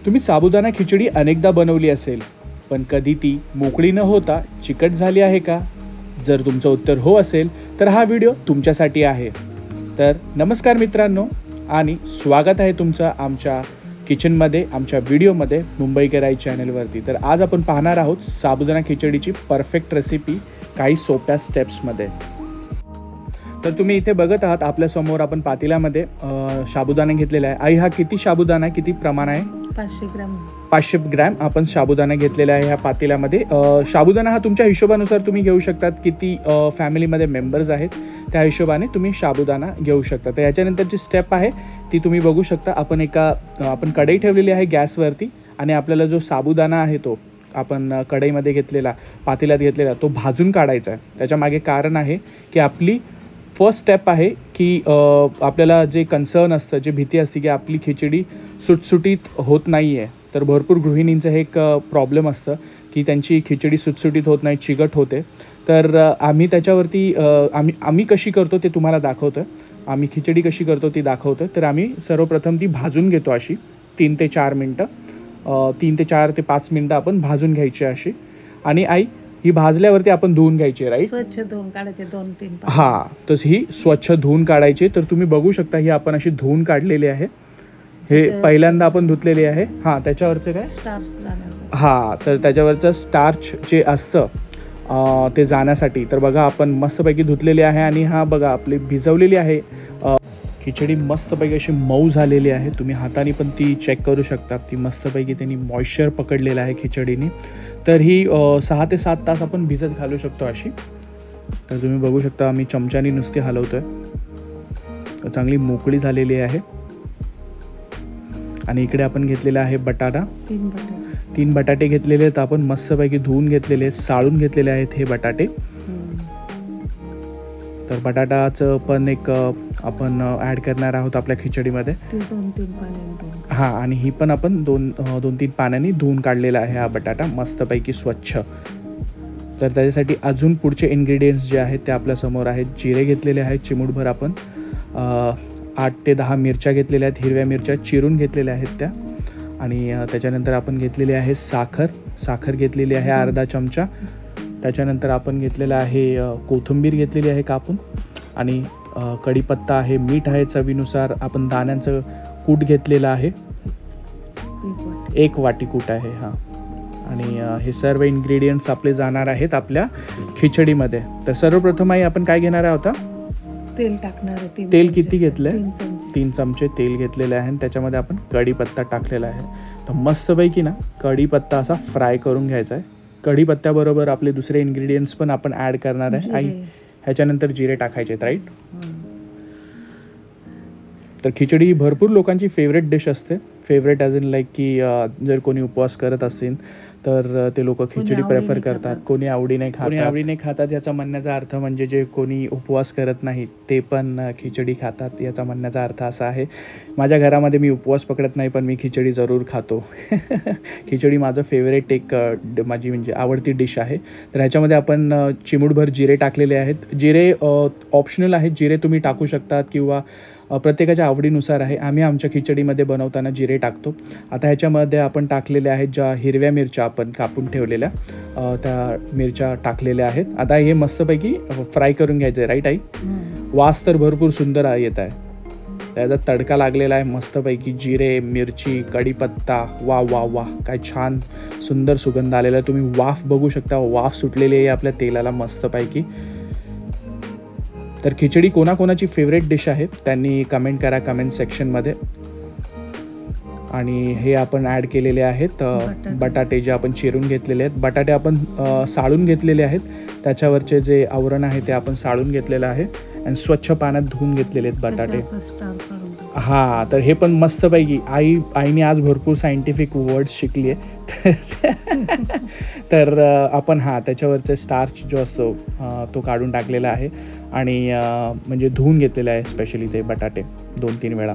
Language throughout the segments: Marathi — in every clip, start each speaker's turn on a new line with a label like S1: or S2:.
S1: तुम्ही साबुदाणा खिचडी अनेकदा बनवली असेल, पण कधी ती मोकळी न होता चिकट झाली आहे का? जर तुमचं उत्तर हो असेल तर हा व्हिडिओ तुमच्यासाठी आहे. तर नमस्कार मित्रांनो आणि स्वागत आहे तुमचं आमच्या किचनमध्ये, आमच्या व्हिडिओमध्ये मुंबईकर आई चॅनलवरती. तर आज आपण पाहणार आहोत साबुदाणा खिचडीची परफेक्ट रेसिपी काही सोप्या स्टेप्समध्ये. तर तुम्ही इथे बघत आहात आपल्यासमोर आपण पातेल्यामध्ये साबुदाणा घेतलेला आहे. आई, हा किती साबुदाणा, किती प्रमाण आहे?
S2: 500 ग्रॅम.
S1: 500 ग्रॅम आपण साबुदाणा घेतलेला आहे ह्या पातेल्यामध्ये. साबुदाणा हा तुमच्या हिशोबानुसार तुम्ही घेऊ शकतात. किती फॅमिलीमध्ये मेंबर्स आहेत त्या हिशोबाने तुम्ही साबुदाणा घेऊ शकता. तर याच्यानंतरची स्टेप आहे ती तुम्ही बघू शकता. आपण कढई ठेवलेली आहे गॅसवरती आणि आपल्याला जो साबुदाणा आहे तो आपण कढईमध्ये घेतलेला, पातेल्यात घेतलेला, तो भाजून काढायचा आहे. त्याच्यामागे कारण आहे की आपली फर्स्ट स्टेप आहे की आपल्याला जे कन्सर्न असतं, जे भीती असते की आपली खिचडी सुटसुटीत होत नाही आहे. तर भरपूर गृहिणींचं हे एक प्रॉब्लेम असतं की त्यांची खिचडी सुटसुटीत होत नाही, चिकट होते. तर आम्ही त्याच्यावरती आम्ही कशी करतो ते तुम्हाला दाखवतो आहे. आम्ही खिचडी कशी करतो ती दाखवतो. तर आम्ही सर्वप्रथम ती भाजून घेतो अशी 3 ते 4 मिनटं, 3 ते 4 ते 5 मिनटं आपण भाजून घ्यायची अशी. आणि आई, ही भाजल्यावरती आपण धुवून घ्यायची, राईट?
S2: स्वच्छ धुवून काढायचे 2-3.
S1: हां, तर ही स्वच्छ धुवून काढायची. तर तुम्ही बघू शकता ही आपण अशी धुवून काढलेली आहे. हे पहिल्यांदा आपण धुतलेली आहे. हां, त्याच्यावरचं काय?
S2: स्टार्च.
S1: हां, तर त्याच्यावरचं स्टार्च जे असतं ते जाण्यासाठी. तर बघा आपण मस्तपैकी धुतलेली आहे आणि हा बघा आपली भिजवलेली आहे खिचडी. मस्तपैकी अशी मऊ झालेली आहे. तुम्ही हाताने पण ती चेक करू शकता. ती मस्तपैकी त्यांनी मॉइश्चर पकडलेलं आहे खिचडीने. तर ही 6 ते 7 तास आपण भिजत घालू शकतो अशी. तर तुम्ही बघू शकता आम्ही चमच्याने नुसती हलवतोय. तर चांगली मोकळी झालेली आहे. आणि इकडे आपण घेतलेला आहे बटाटा. 3 बटाटे घेतलेले आहेत आपण, मस्तपैकी धुवून घेतलेले आहेत, साळून घेतलेले आहेत हे बटाटे. तर बटाटाचं पण एक आपण ॲड करणार आहोत आपल्या खिचडीमध्ये.
S2: 2-3 पाण्याने.
S1: हां, आणि ही पण आपण 2-3 पाण्याने धुवून काढलेला आहे हा बटाटा मस्तपैकी स्वच्छ. तर त्याच्यासाठी अजून पुढचे इन्ग्रेडियंट्स जे आहेत ते आपल्यासमोर आहेत. जिरे घेतलेले आहेत चिमूटभर आपण. 8 ते 10 मिरच्या घेतलेल्या आहेत, हिरव्या मिरच्या चिरून घेतलेल्या आहेत त्या. आणि त्याच्यानंतर आपण घेतलेली आहे साखर घेतलेली आहे अर्धा चमचा. त्याच्यानंतर आपण घेतलेलं आहे कोथिंबीर घेतलेली आहे कापून. आणि कढीपत्ता आहे, मीठ आहे चवीनुसार. आपण दाण्यांचं कूट घेतलेलं आहे, 1 वाटी कूट आहे. हां, आणि हे सर्व इन्ग्रेडियंट्स आपले जाणार आहेत आपल्या खिचडीमध्ये. तर सर्वप्रथम आपण काय घेणार आहोत?
S2: तेल टाकणार आहे.
S1: तेल किती घेतलंय?
S2: 3
S1: चमचे तेल घेतलेले आहे. आणि त्याच्यामध्ये आपण कढीपत्ता टाकलेला आहे. तर मस्तपैकी ना कढीपत्ता असा फ्राय करून घ्यायचा आहे. कढीपत्त्याबरोबर आपले दुसरे इन्ग्रेडियंट्स पण आपण ॲड करणार आहे. आई, ह्याच्यानंतर जिरे टाकायचे आहेत, राईट? तर खिचडी ही भरपूर लोकांची फेवरेट डिश असते. फेवरेट ॲज इन लाईक की जर कोणी उपवास करत असेल तर ते लोक खिचडी प्रेफर करतात. कोणी आवडीने खातात. याचा म्हणण्याचा अर्थ म्हणजे जे कोणी उपवास करत नाहीत ते पण खिचडी खातात, याचा म्हणण्याचा अर्थ असा आहे. माझ्या घरामध्ये मी उपवास पकडत नाही, पण मी खिचडी जरूर खातो. खिचडी माझं फेवरेट माझी म्हणजे आवडती डिश आहे. तर ह्याच्यामध्ये आपण चिमूटभर जिरे टाकलेले आहेत. जिरे ऑप्शनल आहेत, जिरे तुम्ही टाकू शकतात किंवा प्रत्येकाच्या आवडीनुसार आहे. आम्ही आमच्या खिचडीमध्ये बनवताना जिरे टाकतो. आता ह्याच्यामध्ये आपण टाकलेल्या आहेत ज्या हिरव्या मिरच्या आपण कापून ठेवलेल्या, त्या मिरच्या टाकलेल्या आहेत. आता हे मस्तपैकी फ्राय करून घ्यायचं आहे, राईट आई? वास तर भरपूर सुंदर येत आहे. त्याचा तडका लागलेला आहे मस्तपैकी. जिरे, मिरची, कढीपत्ता, वा वा वा, काय छान सुंदर सुगंध आलेला आहे. तुम्ही वाफ बघू शकता, वाफ सुटलेली आहे आपल्या तेलाला मस्तपैकी. तर खिचडी कोणाकोणाची फेवरेट डिश आहे त्यांनी कमेंट करा कमेंट सेक्शनमध्ये. आणि हे आपण ॲड केलेले आहेत बटाटे जे आपण चिरून घेतलेले आहेत. बटाटे आपण साळून घेतलेले आहेत. त्याच्यावरचे जे आवरण आहे ते आपण साळून घेतलेलं आहे आणि स्वच्छ पाण्यात धुवून घेतलेले आहेत बटाटे. हां, तर हे पण मस्तपैकी आईने आज भरपूर सायंटिफिक वर्ड्स शिकली आहे. तर आपण त्याच्यावरचे स्टार्च जो असतो तो काढून टाकलेला आहे आणि म्हणजे धुवून घेतलेला आहे स्पेशली ते बटाटे 2-3 वेळा.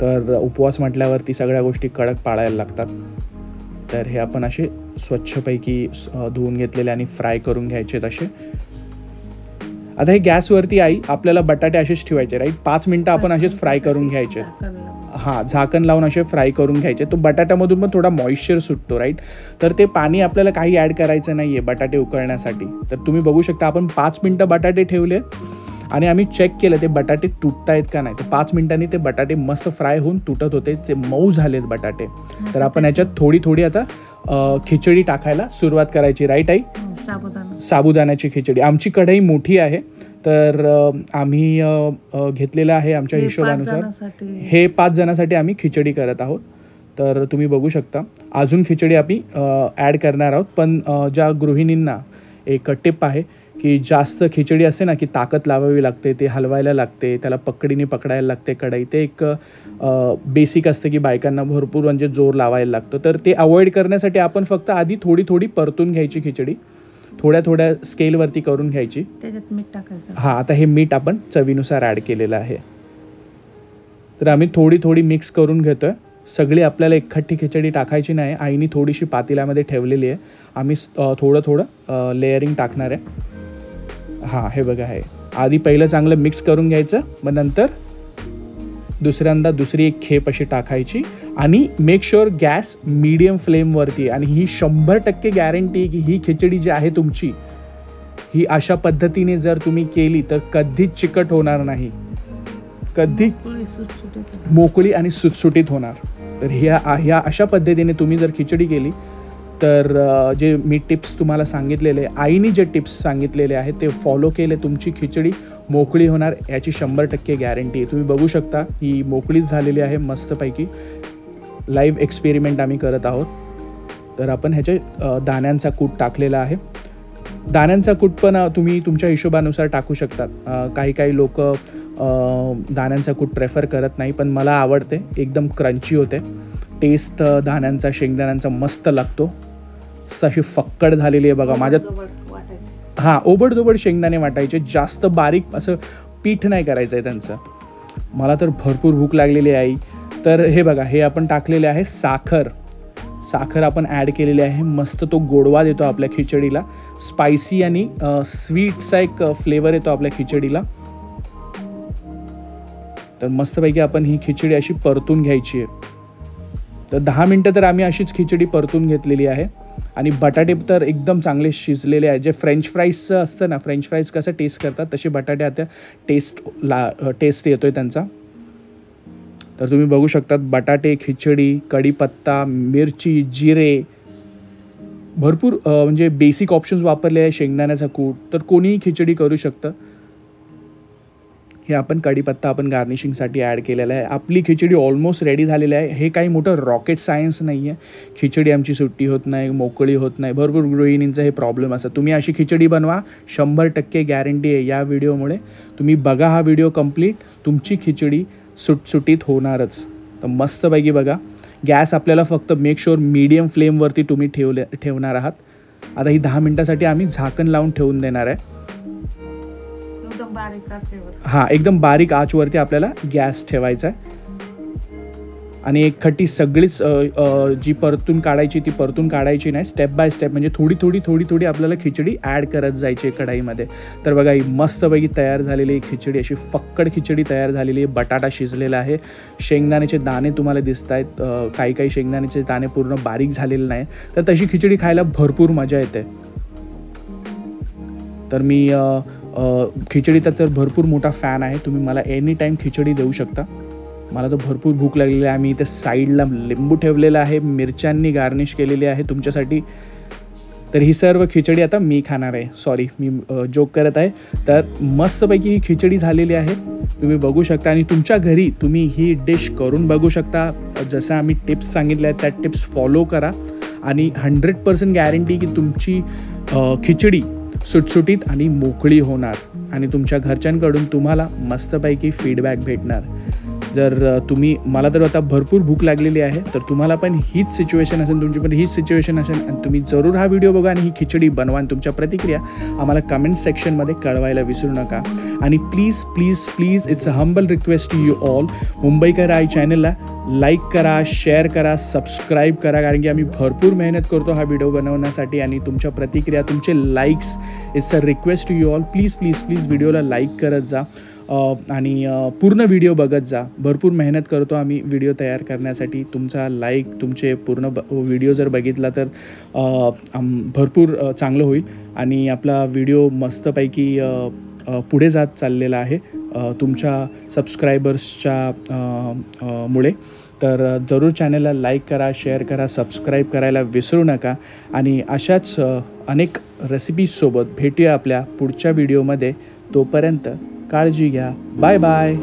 S1: तर उपवास म्हटल्यावरती सगळ्या गोष्टी कडक पाळायला लागतात. तर हे आपण असे स्वच्छपैकी धुवून घेतलेले आणि फ्राय करून घ्यायचे तसे. आता हे गॅसवरती आपल्याला बटाटे असेच ठेवायचे, राईट? 5 मिनटं आपण असेच फ्राय करून घ्यायचे. झाकण लावून असे फ्राय करून घ्यायचे. तो बटाट्यामधून पण थोडा मॉइश्चर सुटतो राईट. तर ते पाणी आपल्याला काही ॲड करायचं नाही आहे बटाटे उकळण्यासाठी. तर तुम्ही बघू शकता आपण 5 मिनटं बटाटे ठेवले आणि आम्ही चेक केलं ते बटाटे तुटत आहेत का नाही. तर 5 मिनिटांनी ते बटाटे मस्त फ्राय होऊन तुटत होते, ते मऊ झालेत बटाटे. तर आपण याच्यात थोडी थोडी आता खिचडी टाकायला सुरुवात करायची राईट आई. साबुदाण्याची खिचडी. आमची कढई मोठी आहे तर आम्ही घेतलेलं आहे आमच्या हिशोबानुसार. हे 5 जणांसाठी आम्ही खिचडी करत आहोत. तर तुम्ही बघू शकता अजून खिचडी आम्ही ॲड करणार आहोत. पण ज्या गृहिणींना एक टिप आहे की जास्त खिचडी असते ना की ताकद लावावी लागते, ते हलवायला लागते, त्याला पकडीने पकडायला लागते कढई. ते एक बेसिक असतं की बायकांना भरपूर म्हणजे जोर लावायला लागतो. तर ते अवॉइड करण्यासाठी आपण फक्त आधी थोडी थोडी परतून घ्यायची खिचडी, थोड्या थोड्या स्केलवरती करून घ्यायची.
S2: त्याच्यात मीठ टाकायचं.
S1: आता हे मीठ आपण चवीनुसार ॲड केलेलं आहे. तर आम्ही थोडी थोडी मिक्स करून घेतोय. सगळी आपल्याला एकखट्टी खिचडी टाकायची नाही. आईने थोडीशी पातेल्यामध्ये ठेवलेली आहे. आम्ही थोडं थोडं लेअरिंग टाकणार आहे. हे बघा, आहे आधी पहिलं चांगलं मिक्स करून घ्यायचं, मग नंतर दुसऱ्यांदा दुसरी एक खेप अशी टाकायची आणि मेक शुअर गॅस मीडियम फ्लेमवरती. आणि ही 100% गॅरंटी की ही खिचडी जी आहे तुमची, ही अशा पद्धतीने जर तुम्ही केली तर कधीच चिकट होणार नाही, कधी मोकळी आणि सुटसुटीत होणार. तर ह्या अशा पद्धतीने तुम्ही जर खिचडी केली तर जे मी टिप्स तुम्हाला सांगितलेले, आईने जे टिप्स सांगितलेले आहेत ते फॉलो केले, तुमची खिचडी मोकळी होणार याची 100% गॅरंटी आहे. तुम्ही बघू शकता ही मोकळीच झालेली आहे मस्तपैकी. लाईव्ह एक्सपेरिमेंट आम्ही करत आहोत. तर आपण ह्याच्या दाण्यांचा कूट टाकलेला आहे. दाण्यांचा कूट पण तुम्ही तुमच्या हिशोबानुसार टाकू शकतात. काही लोक दाण्यांचा कूट प्रेफर करत नाही, पण मला आवडते. एकदम क्रंची होते टेस्ट. दाण्यांचा शेंगदाण्यांचा मस्त लागतो. अशी फक्कड झालेली आहे बघा माझ्यात. ओबडधोबड शेंगदाणे वाटायचे, जास्त बारीक असं पीठ नाही करायचं आहे त्यांचं. मला तर भरपूर भूक लागलेली आहे आई. तर हे बघा, हे आपण टाकलेले आहे साखर आपण ॲड केलेली आहे. मस्त तो गोडवा देतो आपल्या खिचडीला. स्पायसी आणि स्वीटचा एक फ्लेवर येतो आपल्या खिचडीला. तर मस्तपैकी आपण ही खिचडी अशी परतून घ्यायची आहे. तर 10 मिनटं तर आम्ही अशीच खिचडी परतून घेतलेली आहे. आणि बटाटे तर एकदम चांगले शिजलेले आहेत. जे फ्रेंच फ्राईजचं असतं ना, फ्रेंच फ्राईज कसं टेस्ट करतात तसे बटाटे आता टेस्ट येतोय त्यांचा. तर तुम्ही बघू शकतात बटाटे, खिचडी, कढीपत्ता, मिरची, जिरे, भरपूर म्हणजे बेसिक ऑप्शन्स वापरले आहे. शेंगदाण्याचा कूट, तर कोणीही खिचडी करू शकतं. हे आपण कढीपत्ता आपण गार्निशिंगसाठी ॲड केलेला आहे. आपली खिचडी ऑलमोस्ट रेडी झालेली आहे. हे काही मोठं रॉकेट सायन्स नाही आहे. खिचडी आमची सुट्टी होत नाही, मोकळी होत नाही. भरपूर गृहिणींचा हे प्रॉब्लेम असतात. तुम्ही अशी खिचडी बनवा, 100% गॅरंटी आहे या व्हिडिओमुळे. तुम्ही बघा हा व्हिडिओ कंप्लीट, तुमची खिचडी सुटसुटीत होणारच. तर मस्तपैकी बघा. गॅस आपल्याला फक्त मेक शुअर मीडियम फ्लेमवरती तुम्ही ठेवणार आहात. आता ही 10 मिनटासाठी आम्ही झाकण लावून ठेवून देणार आहे. एकदम बारीक आचवरती आपल्याला गॅस ठेवायचा आहे. आणि एक खट्टी सगळीच जी परतून काढायची ती परतून काढायची नाही. स्टेप बाय स्टेप म्हणजे थोडी थोडी आपल्याला खिचडी ॲड करत जायची कढईमध्ये. तर बघा ही मस्तपैकी तयार झालेली खिचडी, अशी फक्कड खिचडी तयार झालेली आहे. बटाटा शिजलेला आहे. शेंगदाण्याचे दाणे तुम्हाला दिसत आहेत. काही शेंगदाण्याचे दाणे पूर्ण बारीक झालेले नाही. तर तशी खिचडी खायला भरपूर मजा येते. तर मी खिचडीचा तर भरपूर मोठा फॅन आहे. तुम्ही मला एनी टाईम खिचडी देऊ शकता. मला तर भरपूर भूक लागलेली आहे. आम्ही इथे साईडला लिंबू ठेवलेला आहे, मिरच्यांनी गार्निश केलेली आहे तुमच्यासाठी. तर ही सर्व खिचडी आता मी खाणार आहे. सॉरी, मी जोक करत आहे. तर मस्तपैकी ही खिचडी झालेली आहे, तुम्ही बघू शकता. आणि तुमच्या घरी तुम्ही ही डिश करून बघू शकता. जसं आम्ही टिप्स सांगितल्या आहेत त्या टिप्स फॉलो करा. आणि 100% गॅरंटी की तुमची खिचडी सुटसुटीत आणि मोकळी होणार. आणि तुमच्या घरच्यांकडून तुम्हाला मस्तपैकी फीडबॅक भेटणार. जर मला तर आता भरपूर भूक लागलेली आहे. तर तुम्हाला पण हीच सिच्युएशन असेल, तुमची पण हीच सिच्युएशन असेल, आणि तुम्ही जरूर हा व्हिडिओ बघा आणि ही खिचडी बनवा. आणि तुमच्या प्रतिक्रिया आम्हाला कमेंट सेक्शनमध्ये कळवायला विसरू नका. आणि please please please it's a humble request to you all, Mumbaikar Aai चॅनलला लाईक करा, शेअर करा, सबस्क्राईब करा. कारण की आम्ही भरपूर मेहनत करतो हा व्हिडिओ बनवण्यासाठी. आणि तुमच्या प्रतिक्रिया, तुमचे likes, it's a request to you all. Please please please व्हिडिओला लाईक करत जा. आणि पूर्ण व्हिडिओ बघत जा. भरपूर मेहनत करतो आम्ही व्हिडिओ तयार करण्यासाठी. तुमचा लाईक, तुमचे पूर्ण व्हिडिओ जर बघितला तर भरपूर चांगलं होईल आणि आपला व्हिडिओ मस्तपैकी पुढे जात चाललेला आहे तुमच्या सबस्क्रायबर्सच्या मुळे. तर जरूर चॅनलला लाईक करा, शेअर करा, सबस्क्राईब करायला विसरू नका आणि अशाच अनेक रेसिपीजसोबत भेटूया आपल्या पुढच्या व्हिडिओमध्ये. तोपर्यंत काळजी घ्या. Bye bye.